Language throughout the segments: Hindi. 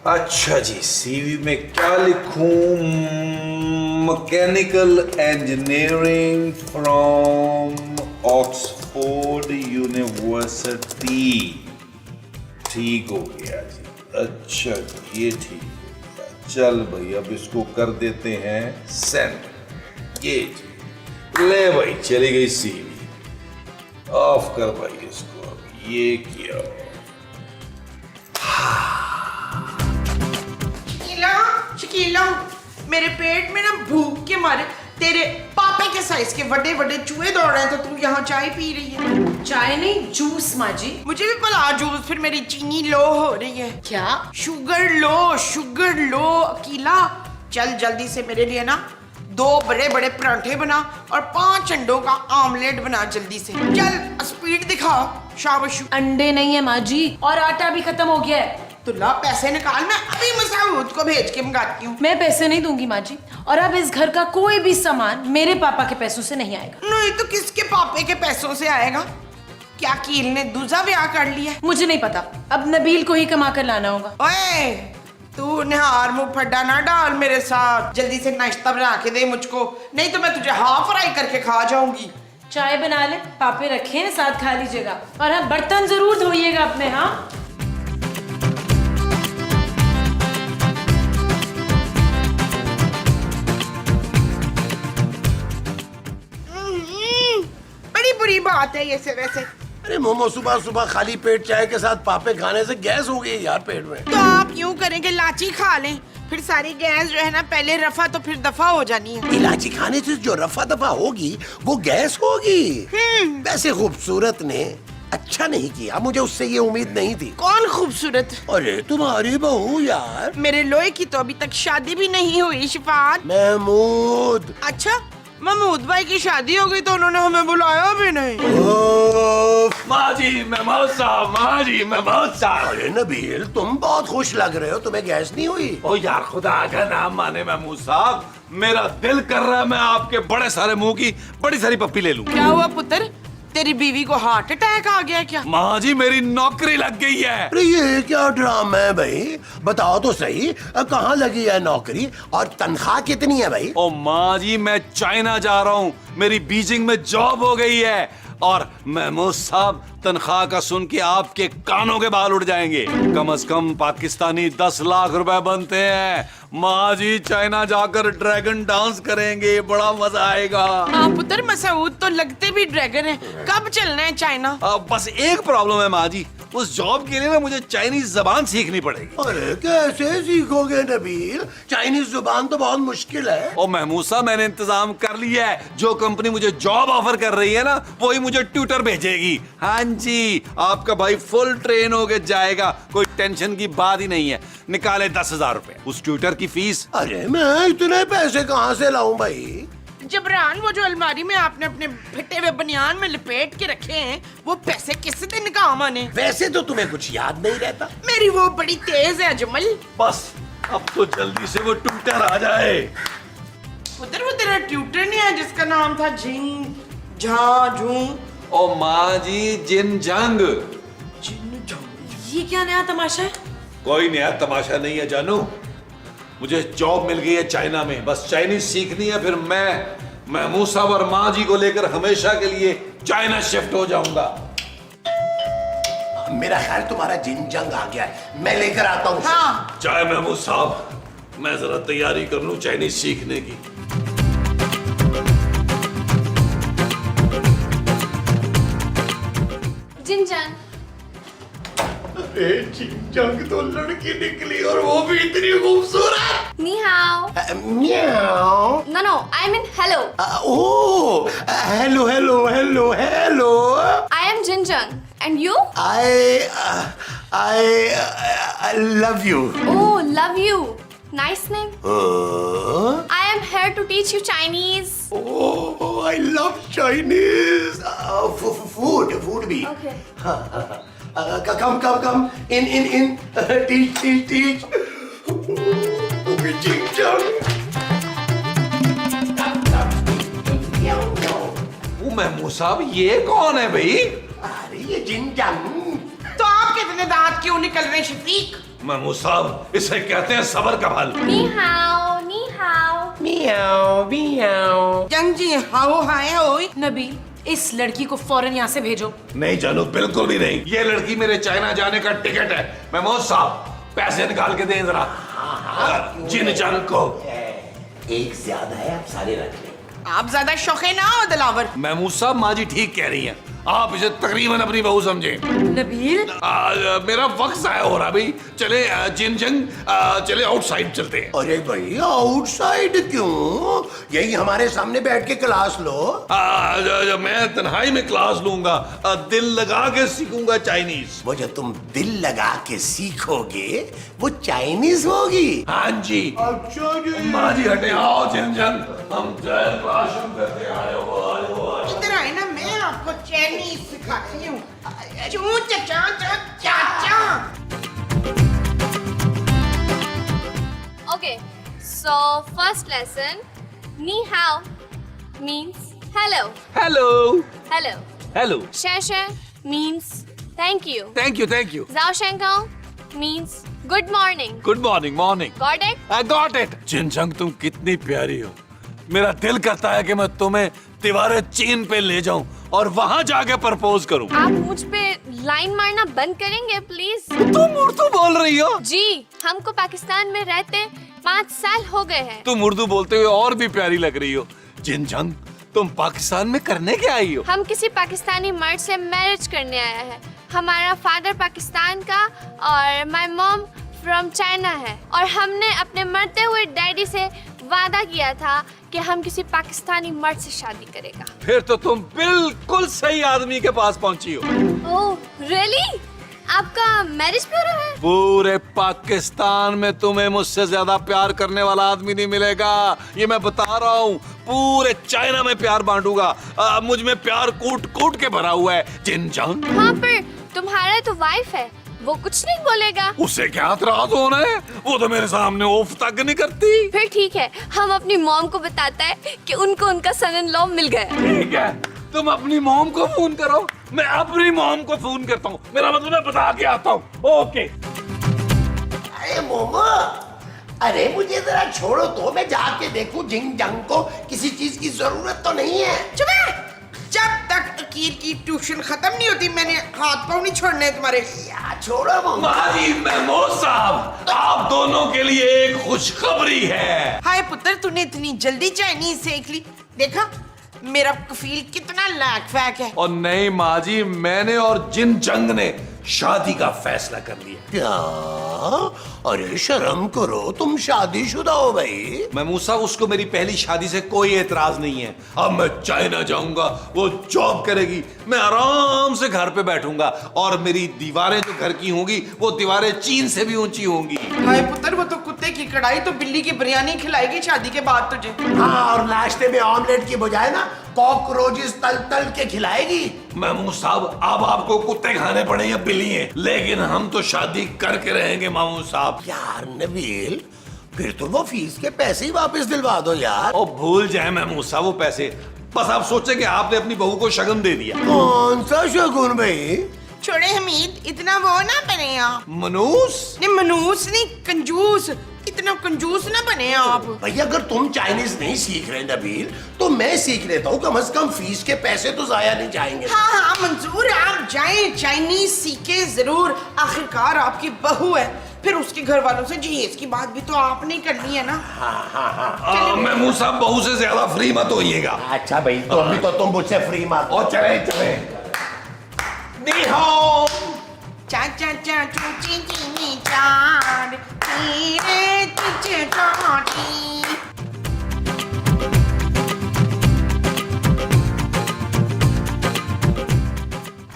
अच्छा जी, सीवी में क्या लिखूं? Mechanical engineering from Oxford university. ठीक हो गया जी। अच्छा जी, ये ठीक हो गया। चल भाई, अब इसको कर देते हैं सेंड। ये जी, ले भाई, चली गई सीवी। ऑफ कर भाई इसको। अब ये किया। शकीला, मेरे पेट में ना भूख के मारे तेरे पापे के साइज के बड़े बड़े चूहे दौड़ रहे हैं, तो तू यहाँ चाय पी रही है। चाय नहीं, जूस माँ जी। मुझे भी पता जूस, फिर मेरी चीनी लो हो रही है। क्या? शुगर लो, शुगर लो। अकीला, चल जल्दी से मेरे लिए ना 2 बड़े बड़े परांठे बना और 5 अंडों का आमलेट बना जल्दी से। चल स्पीड दिखा। शाबाश। अंडे नहीं है माँ जी, और आटा भी खत्म हो गया है। तो ला पैसे निकाल, मैं अभी मसूद को भेज के मंगाती हूँ। मैं पैसे नहीं दूंगी माँ जी, और अब इस घर का कोई भी सामान मेरे पापा के पैसों से नहीं आएगा। नहीं तो किसके पापे के पैसों से आएगा? क्या कील ने दूसरा ब्याह कर लिया? मुझे नहीं पता, अब नबील को ही कमा कर लाना होगा। ओए, तू निहार मुंह फड्डा ना डाल मेरे साथ। जल्दी से नाश्ता बना के दे मुझको, नहीं तो मैं तुझे हाफ फ्राई करके खा जाऊंगी। चाय बना ले, पापे रखे हैं, साथ खा लीजिएगा। और हाँ, बर्तन जरूर धोइएगा अपने। हाँ, बड़ी बुरी बात है ये से वैसे। अरे मोमो, सुबह सुबह खाली पेट चाय के साथ पापे खाने से गैस हो गई यार पेट में। तो आप यूं करेंगे, लाची खा लें, फिर सारी गैस जो है ना पहले रफा तो फिर दफा हो जानी है। इलायची खाने से जो रफा दफा होगी वो गैस होगी। वैसे खूबसूरत ने अच्छा नहीं किया, मुझे उससे ये उम्मीद नहीं थी। कौन खूबसूरत? अरे तुम्हारी बहू यार। मेरे लोहे की तो अभी तक शादी भी नहीं हुई शिफात। महमूद। अच्छा, महमूद भाई की शादी हो गई तो उन्होंने हमें बुलाया भी नहीं। माँ जी, महमूद साहब, माँ जी, महमूद साहब। अरे नबील, तुम बहुत खुश लग रहे हो, तुम्हें गैस नहीं हुई? ओ यार, खुदा का नाम माने महमूद साहब, मेरा दिल कर रहा है मैं आपके बड़े सारे मुंह की बड़ी सारी पप्पी ले लूं। क्या हुआ पुत्र, तेरी बीवी को हार्ट अटैक आ गया क्या? माँ जी, मेरी नौकरी लग गई है। अरे ये क्या ड्रामा है भाई, बताओ तो सही, कहाँ लगी है नौकरी और तनख्वाह कितनी है भाई? ओ माँ जी, मैं चाइना जा रहा हूँ, मेरी बीजिंग में जॉब हो गई है। और महमूद साहब, तनख्वाह का सुन के आपके कानों के बाल उड़ जाएंगे। कम से कम पाकिस्तानी 10 लाख रुपए बनते हैं। माँ जी, चाइना जाकर ड्रैगन डांस करेंगे, बड़ा मजा आएगा। हाँ पुत्र, मसूद तो लगते भी ड्रैगन है। कब चलना है चाइना? बस एक प्रॉब्लम है माँ जी, उस जॉब के लिए ना मुझे चाइनीज जबान सीखनी पड़ेगी। अरे कैसे सीखोगे नबील, चाइनीज जुबान तो बहुत मुश्किल है। ओ महमूद साहब, मैंने इंतजाम कर लिया है, जो कंपनी मुझे जॉब ऑफर कर रही है ना, वही मुझे ट्यूटर भेजेगी। हाँ जी, आपका भाई फुल ट्रेन होके जाएगा, कोई टेंशन की बात ही नहीं है। निकाले 10,000 रुपए उस ट्यूटर की फीस। अरे मैं इतने पैसे कहाँ से लाऊं भाई? जबरान, वो जो अलमारी में आपने अपने फटे हुए बनियान में लपेट के रखे हैं, वो पैसे किस दिन काम आने? वैसे तो तुम्हें कुछ याद नहीं रहता। मेरी वो बड़ी तेज है अजमल। बस अब तो जल्दी से वो ट्यूटर आ जाए। उधर वो तेरा ट्यूटर नहीं है जिसका नाम था जिंग झा झू? ओ माँ जी, जिन जंग। ये क्या नया तमाशा है? कोई नया तमाशा नहीं है जानू, मुझे जॉब मिल गई है चाइना में, बस चाइनीज सीखनी है, फिर मैं महमूद साहब और माँ जी को लेकर हमेशा के लिए चाइना शिफ्ट हो जाऊंगा। मेरा ख्याल तुम्हारा जिन जंग आ गया है, मैं लेकर आता हूँ। हाँ। चाय महमूद साहब, मैं जरा तैयारी कर लूं चाइनीज सीखने की। जिन जंग। अरे जिन जंग तो लड़की निकली और वो भी इतनी खूबसूरत। Ni hao. Meow. No, I mean hello. Oh, hello hello hello hello. I am Jin Jung. And you? I love you. Oh, love you. Nice name. I am here to teach you Chinese. Oh, I love Chinese. Food भी. Okay. Come. In. Teach. Okay, Jing Jang. वो महमूद साहब, ये कौन है भाई? अरे ये जिन जंग। तो आप कितने दांत क्यों निकल रहे शफीक? महमूद साहब, इसे कहते हैं सबर का फल। Ni hao, ni hao. Miao Miao. जंग जी हाओ हाय ओए। नबील, इस लड़की को फौरन यहाँ से भेजो। नहीं जानू, बिल्कुल भी नहीं। ये लड़की मेरे चाइना जाने का टिकट है। महमूद साहब, पैसे निकाल के दें जरा। जिन जंग को एक ज्यादा है, आप सारे रख लें। आप ज्यादा शौकीन ना हो दिलावर। महमूद साहब, माँ जी ठीक कह रही हैं। आप इसे तकरीबन अपनी बहू समझे। नबील, मेरा वक्त जाया हो रहा भाई। चले जिन जंग, चले आउटसाइड चलते हैं। अरे भैया, आउटसाइड क्यों? यही हमारे सामने बैठ के क्लास लो। मैं तन्हाई में क्लास लूंगा। दिल लगा के सीखूंगा चाइनीज। वो जो तुम दिल लगा के सीखोगे वो चाइनीज होगी। हाँ जी। अच्छा जी। माँ जी हटे, आओ जिन जंग, हम जय क्लास शुरू करते हैं। आयो। इधर आए ना, मैं आपको चाइनीज सिखाती हूँ। चू चाचा चाचा। Okay, so first lesson, ni hao means hello. Hello Hello. Hello. Shasha means thank you. Thank you thank you. Zhao Shenkao means good morning. Good morning morning. Got it? I got it. जिनजंग, तुम कितनी प्यारी हो। मेरा दिल करता है कि मैं तुम्हें दीवारे चीन पे ले जाऊं और वहां जाके प्रपोज करूं। आप मुझ पे लाइन मारना बंद करेंगे प्लीज? तुम उर्दू बोल रही हो? जी, हमको पाकिस्तान में रहते 5 साल हो गए हैं। तुम उर्दू बोलते हुए और भी प्यारी लग रही हो। जिनजंग, तुम पाकिस्तान में करने क्या आई हो? हम किसी पाकिस्तानी मर्द से मैरिज करने आया है। हमारा फादर पाकिस्तान का और माय मॉम फ्रॉम चाइना है, और हमने अपने मरते हुए डैडी से वादा किया था कि हम किसी पाकिस्तानी मर्द से शादी करेगा। फिर तो तुम बिल्कुल सही आदमी के पास पहुंची हो। Oh really? आपका मैरिज ब्यूरो है? पूरे पाकिस्तान में तुम्हें मुझसे ज्यादा प्यार करने वाला आदमी नहीं मिलेगा, ये मैं बता रहा हूँ। पूरे चाइना में प्यार बांटूंगा। मुझ में प्यार कूट कूट के भरा हुआ है। जिनजंग, हाँ, पर तुम्हारा तो वाइफ है, वो कुछ नहीं बोलेगा। उसे क्या एतराज होना है? वो तो मेरे सामने उफ तक नहीं करती। फिर ठीक है, हम अपनी मॉम को बताते हैं कि उनको उनका सन इन लॉ मिल गया। ठीक है, तुम अपनी मॉम को फोन करो, मैं अपनी मॉम को फोन करता हूँ। मेरा मतलब मैं बता के आता हूँ। ओके। अरे मोमा, अरे मुझे जरा छोड़ो तो मैं जाके देखूं जिंग जंग को किसी चीज की जरूरत तो नहीं है। चुप है। जब तक अकीर की ट्यूशन खत्म नहीं होती, मैंने हाथ पाँव नहीं छोड़ने तुम्हारे। या छोड़ो मोमा। माजी महमूद साहब, आप दोनों के लिए एक खुशखबरी है। हाय पुत्र, तूने इतनी जल्दी चाइनीज सीख ली। देखा मेरा कफील कितना लैक फैक है। और नहीं माँ जी, मैंने और जिन जंग ने शादी का फैसला कर लिया। क्या? अरे शर्म करो, तुम शादीशुदा हो भाई। महमूद साहब, उसको मेरी पहली शादी से कोई एतराज नहीं है। अब मैं चाइना जाऊंगा, वो जॉब करेगी, मैं आराम से घर पे बैठूंगा, और मेरी दीवारें जो घर की होंगी वो दीवारें चीन से भी ऊंची होंगी। हाय पुत्र, वो तो कुत्ते की कढ़ाई तो बिल्ली की बिरयानी खिलाएगी शादी के बाद तुझे। हाँ, और नाश्ते में ऑमलेट की बजाय ना कॉकरोचेस तल तल के खिलाएगी। महमूद साहब, अब आपको कुत्ते खाने पड़े या बिल्लियां, लेकिन हम तो शादी करके रहेंगे महमूद साहब। यार नबील, फिर तो वो फीस के पैसे ही वापस दिलवा दो यार। और भूल जाए महमूद साहब वो पैसे, बस आप सोचे कि आपने अपनी बहू को शगन दे दिया। कौन सा शगुन भाई? छोड़े हमीद, इतना वो ना बने आप। मनूस? नहीं मनूस नहीं, कंजूस। इतना कंजूस ना बने आप। भैया, अगर तुम चाइनीज नहीं सीख रहे नबील, तो मैं सीख लेता हूँ। कम से कम फीस के पैसे तो जाया नहीं जाएंगे। हाँ हाँ मंजूर, आप जाएं, चाइनीज सीखे जरूर। आखिरकार आपकी बहू है, फिर उसके घर वालों से जहेज की बात भी तो आपने करनी है ना। महमूद साहब, बहू से ज्यादा फ्री मत होइएगा। अच्छा भाई, तो अभी तो तुम मुझसे फ्री मार। और चले चले। नी हाओ। चा चा चा चूची चीनी चार, तेरे तुझे चाटी।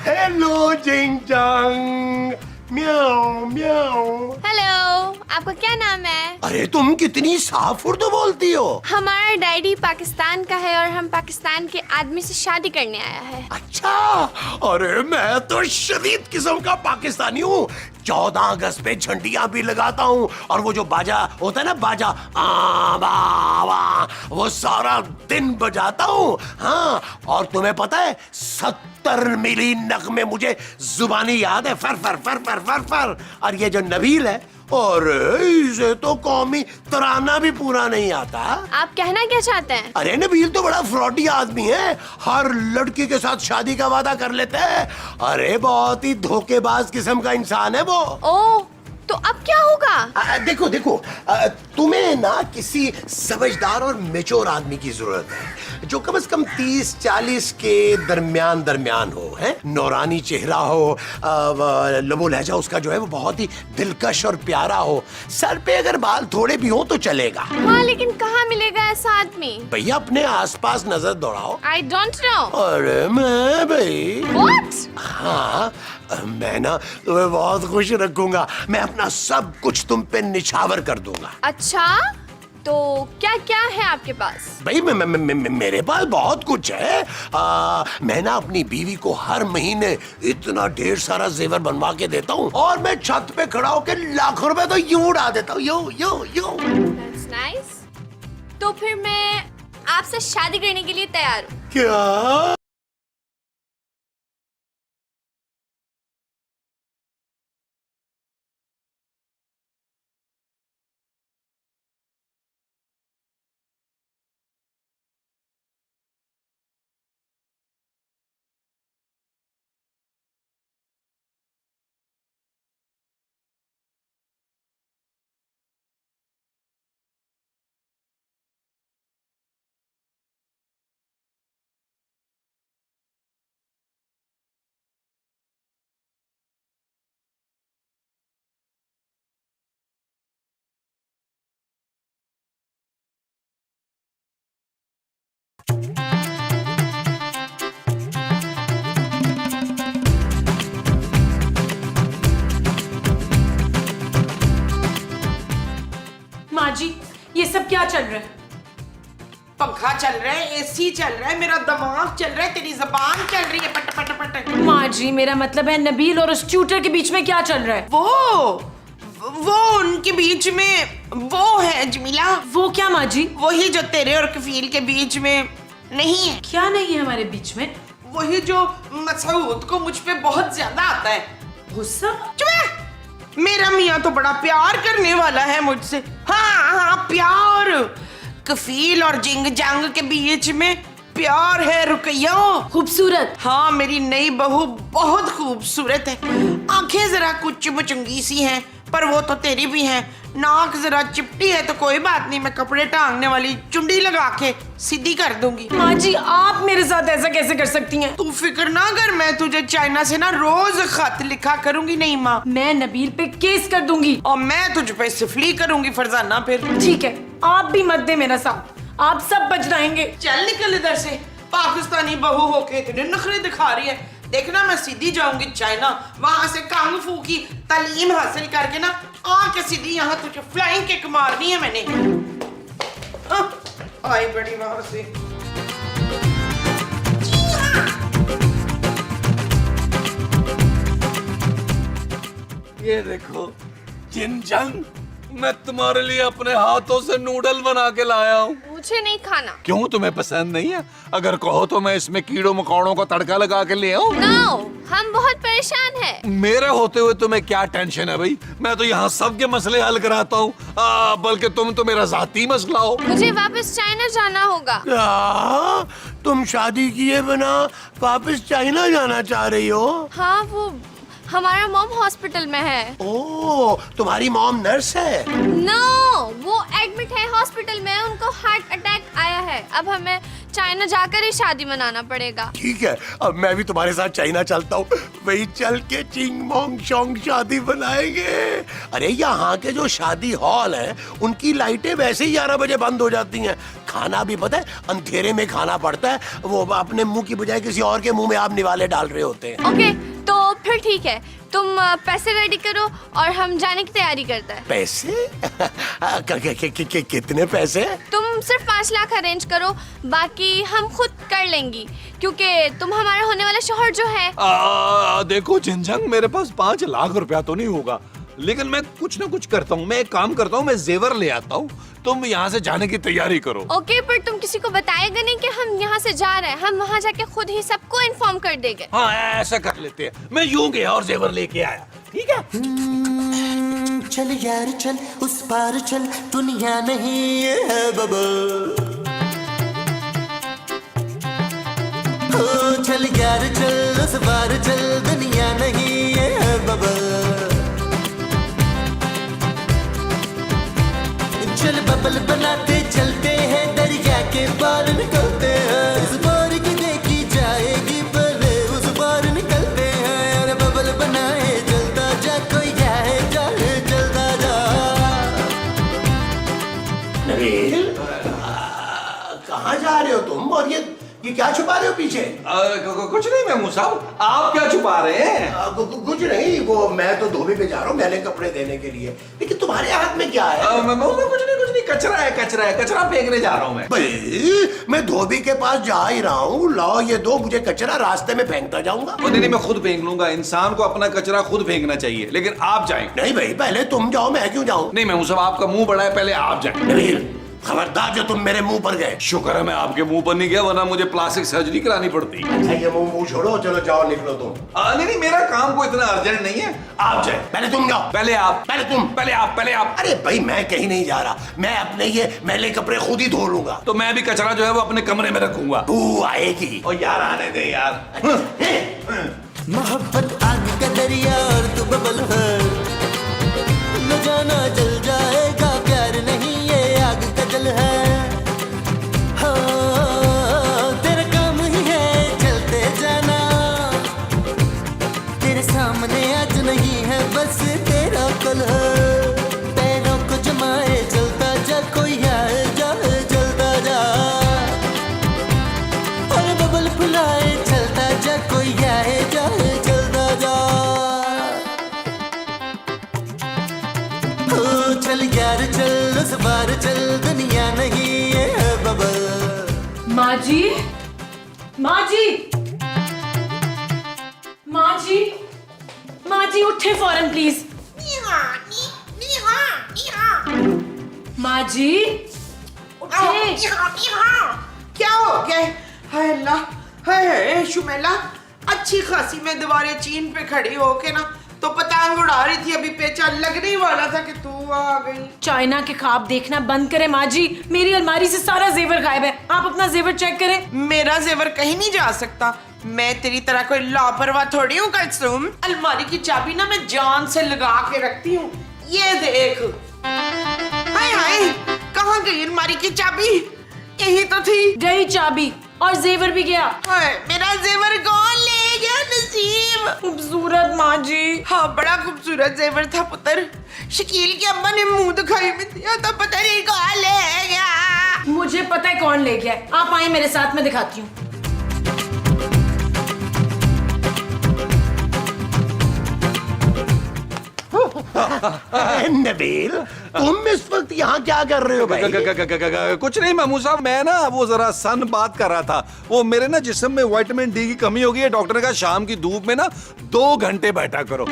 हेलो जिंग जंग, म्याओ म्याओ। हेलो, आपका क्या नाम है? अरे तुम कितनी साफ उर्दू बोलती हो। हमारा डैडी पाकिस्तान का है और हम पाकिस्तान के आदमी से शादी करने आया है। अच्छा, अरे मैं तो शदीद किस्म का पाकिस्तानी हूँ। 14 अगस्त पे झंडियां भी लगाता हूँ और वो जो बाजा होता है ना, बाजा वो सारा दिन बजाता हूँ। हाँ, और तुम्हें पता है 70 मिली नगमे मुझे जुबानी याद है, फर फर फर फर फर फर। और ये जो नबील है, और इसे तो कौमी तराना भी पूरा नहीं आता। आप कहना क्या चाहते हैं? अरे नबील तो बड़ा फ्रॉडी आदमी है, हर लड़की के साथ शादी का वादा कर लेता है। अरे बहुत ही धोखेबाज किस्म का इंसान है वो। ओह, तो अब क्या होगा? देखो देखो, तुम्हें ना किसी समझदार और मेच्योर आदमी की जरूरत है, जो कम से कम 30-40 के दरमियान हो, है, नौरानी चेहरा हो, लबो लहजा उसका जो है वो बहुत ही दिलकश और प्यारा हो, सर पे अगर बाल थोड़े भी हो तो चलेगा। हाँ, लेकिन कहाँ मिलेगा ऐसा आदमी? भैया अपने आसपास नजर दौड़ाओ। I don't know. अरे मैं भाई, What? हाँ, मैं ना तुम्हें बहुत खुश रखूंगा। मैं अपना सब कुछ तुम पे निछावर कर दूंगा। अच्छा, तो क्या क्या है आपके पास? भाई मेरे पास बहुत कुछ है। मैं ना अपनी बीवी को हर महीने इतना ढेर सारा जेवर बनवा के देता हूँ और मैं छत पे खड़ा होकर लाखों रुपए तो यूं उड़ा देता हूँ, यूं। That's nice. तो फिर मैं आपसे शादी करने के लिए तैयार हूँ। क्या? माँ जी, ये सब क्या चल रहा है? पंखा चल रहा है, एसी चल रहा है, मेरा दिमाग चल रहा है, तेरी जबान चल रही है पट पट पट। माँ जी, मेरा मतलब है नबील और उस ट्यूटर के बीच में क्या चल रहा है? वो उनके बीच में वो है जमीला। वो क्या माँ जी? वही जो तेरे और कफील के बीच में नहीं है। क्या नहीं है हमारे बीच में? वही जो मसऊद को मुझ पे बहुत ज्यादा आता है। गुस्सा? चुप है। मेरा मियाँ तो बड़ा प्यार करने वाला है मुझसे। हाँ, प्यार। कफील और जिंग जांग के बीच में प्यार है रुकैया। खूबसूरत? हाँ, मेरी नई बहू बहुत खूबसूरत है। आंखें जरा कुछ मुचुंगी सी हैं, पर वो तो तेरी भी हैं। नाक जरा चिपटी है तो कोई बात नहीं, मैं कपड़े टांगने वाली चुंडी लगा के सीधी कर दूंगी। माँ जी, आप मेरे साथ ऐसा कैसे कर सकती हैं? तू फिक्र ना कर, मैं तुझे चाइना से ना रोज खत लिखा करूंगी। नहीं माँ, मैं नबील पे केस कर दूंगी। और मैं तुझ पे सिफली करूंगी फरजाना। फिर ठीक है, आप भी मत दे मेरा साथ, आप सब बच जाएंगे। चल निकल इधर से। पाकिस्तानी बहू होके इतने नखरे दिखा रही है। देखना मैं सीधी जाऊंगी चाइना, वहां से कांग फू की तालीम हासिल करके ना आके सीधी यहाँ तुझे फ्लाइंग किक मारनी है मैंने। आई बड़ी वहां से। ये देखो जिनजंग, मैं तुम्हारे लिए अपने हाथों से नूडल बना के लाया हूँ। मुझे नहीं खाना। क्यों, तुम्हें पसंद नहीं है? अगर कहो तो मैं इसमें कीड़ों मकोड़ों का तड़का लगा के ले आऊं। नो, हम बहुत परेशान हैं। मेरे होते हुए तुम्हें क्या टेंशन है भाई? मैं तो यहाँ सबके मसले हल कराता हूँ, बल्कि तुम तो मेरा जाती मसला हो। मुझे वापस चाइना जाना होगा। क्या? तुम शादी किए बिना वापस चाइना जाना चाह रही हो? हाँ, वो हमारा मॉम हॉस्पिटल में है। ओह, तुम्हारी मॉम नर्स है? नो, वो एडमिट है हॉस्पिटल में, उनको हार्ट अटैक आया है। अब हमें चाइना जाकर ही शादी मनाना पड़ेगा। ठीक है, अब मैं भी तुम्हारे साथ चाइना चलता हूँ, वही चल के चिंग मोंग शोंग शादी बनाएंगे। अरे यहाँ के जो शादी हॉल हैं, उनकी लाइटें वैसे ही 11 बजे बंद हो जाती हैं। खाना भी पता है अंधेरे में खाना पड़ता है, वो अपने मुंह की बजाय किसी और के मुंह में आप निवाले डाल रहे होते हैं। ओके, तो फिर ठीक है, तुम पैसे रेडी करो और हम जाने की तैयारी करते हैं। पैसे? कितने पैसे? तुम सिर्फ 5 लाख अरेंज करो, बाकी हम खुद कर लेंगी, क्योंकि तुम हमारा होने वाला शौहर जो है। देखो जिनजंग, मेरे पास 5 लाख रुपया तो नहीं होगा, लेकिन मैं कुछ ना कुछ करता हूँ। मैं एक काम करता हूँ, मैं जेवर ले आता हूँ, तुम यहाँ से जाने की तैयारी करो। ओके, पर तुम किसी को बताएगा नहीं कि हम यहाँ से जा रहे हैं। हम वहाँ जाके खुद ही सबको इन्फॉर्म कर देंगे। हाँ, ऐसा कर लेते हैं। मैं यूं गया और जेवर लेके आया, ठीक है? चल यार चल, उस पार चल, दुनिया नहीं ये है बबल। हो चल यार चल, उस पार चल, दुनिया नहीं ये है बबल। चल बबल बनाते चलते हैं, दरिया के पार निकलते हैं। इस बार की देखी जाएगी, पहले उस पार निकलते हैं। अरे बबल बनाए चलता जा, कोई जाए जाए चलता जा। नबील, कहाँ जा रहे हो तुम? और ये क्या छुपा रहे हो पीछे? कुछ नहीं मेमू साहब, आप क्या छुपा रहे हैं? कुछ नहीं, वो मैं तो धोबी पे जा रहा हूँ मैंने कपड़े देने के लिए। लेकिन तुम्हारे हाथ में क्या है? कुछ नहीं, कचरा है, कचरा फेंकने जा रहा हूँ मैं। भाई, मैं धोबी के पास जा ही रहा हूँ, लाओ ये दो, मुझे कचरा रास्ते में फेंकता जाऊंगा। नहीं, मैं खुद फेंक लूंगा। इंसान को अपना कचरा खुद फेंकना चाहिए, लेकिन आप जाएं। नहीं भाई, पहले तुम जाओ, मैं क्यों जाऊँ? नहीं मेमू साहब, आपका मुंह बड़ा है, पहले आप जाएं। नबील, खबरदार जो तुम मेरे मुंह पर गए। शुक्र है मैं आपके मुंह पर नहीं गया, वरना मुझे प्लास्टिक सर्जरी करानी पड़ती। अच्छा, ये मुंह छोड़ो, चलो जाओ, निकलो तुम। नहीं, मेरा काम कोई इतना अर्जेंट नहीं है, आप जाए। पहले तुम जाओ। पहले आप। पहले तुम। पहले आप। अरे भाई, मैं कहीं नहीं जा रहा, मैं अपने ये मैले कपड़े खुद ही धो लूंगा। तो मैं भी कचरा जो है वो अपने कमरे में रखूंगा। तू आएगी। और यार आने दे यार। मोहब्बत आग का दरिया और तू बबल है, न जाना जल जाएगा, प्यार नहीं ये आग का जल है। हाँ, तेरा काम ही है चलते जाना, तेरे सामने आज नहीं है बस तेरा कल है। पैरों को जमाए चलता जा, कोई आए जाए चलता जा। और बबल फुलाए चलता जा, कोई आए जाए चलता जा। ओ चल यार चल, उस बार चल, दुनिया नहीं ये है बबल। माँ जी, माँ जी, माँ जी, माँ जी उठे फौरन प्लीज। माँ जी उठे। क्या हो गया? हाय अल्लाह, हाय शुमेला, अच्छी खासी मैं दीवारें चीन पे खड़ी होके ना तो पतंग उड़ा रही थी, अभी पेचा लगने ही वाला था कि तू आ गई। चाइना के ख्वाब देखना बंद करें माँ जी, मेरी अलमारी से सारा जेवर गायब है। आप अपना जेवर चेक करें। मेरा जेवर कहीं नहीं जा सकता, मैं तेरी तरह कोई लापरवाह थोड़ी हूँ कलसूम। अलमारी की चाबी ना मैं जान से लगा के रखती हूँ, ये देख। हाय हाय, कहाँ गई अलमारी की चाबी? यही तो थी। गई चाबी और जेवर भी गया। हाय, मेरा जेवर कौन ले गया? नसीब। खूबसूरत माँ जी। हाँ, बड़ा खूबसूरत जेवर था पुत्र। शकील की अम्मा ने मुंह दिखाई में दिया था, पता नहीं कौन ले गया। मुझे पता है कौन ले गया है। आप आए मेरे साथ, में दिखाती हूँ। नबील, तुम इस वक्त यहाँ क्या कर रहे हो भाई? कुछ नहीं मेमू साहब, मैं ना वो जरा सन बात कर रहा था। वो मेरे ना जिस्म में विटामिन डी की कमी हो गई है। डॉक्टर ने कहा शाम की धूप में ना 2 घंटे बैठा करो।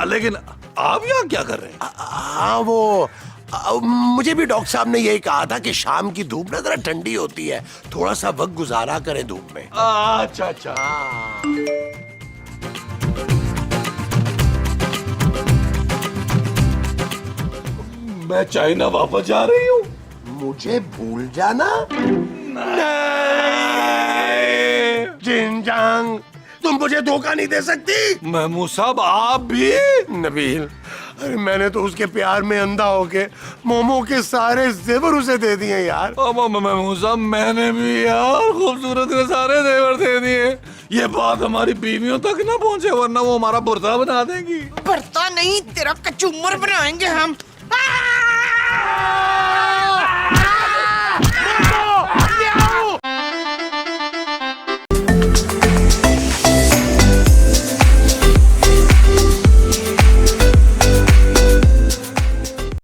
लेकिन आप यहाँ क्या कर रहे हैं? हाँ, वो मुझे भी डॉक्टर साहब ने यही कहा था कि शाम की धूप ना जरा ठंडी होती है, थोड़ा सा वक्त गुजारा करें धूप में। अच्छा। मैं चाइना वापस जा रही हूँ। मुझे भूल जाना? नहीं जिनजांग, तुम मुझे धोखा नहीं दे सकती। मेमू साहब, आप भी? नबील, अरे मैंने तो उसके प्यार में अंधा होके मोमो के सारे जेवर उसे दे दिए यार। मेमू साहब, मैंने भी यार खूबसूरत के सारे जेवर दे दिए। ये बात हमारी बीवियों तक ना पहुंचे, वरना वो हमारा बुर्ता बना देंगी। बरता नहीं, तेरा कचूमर बनाएंगे हम।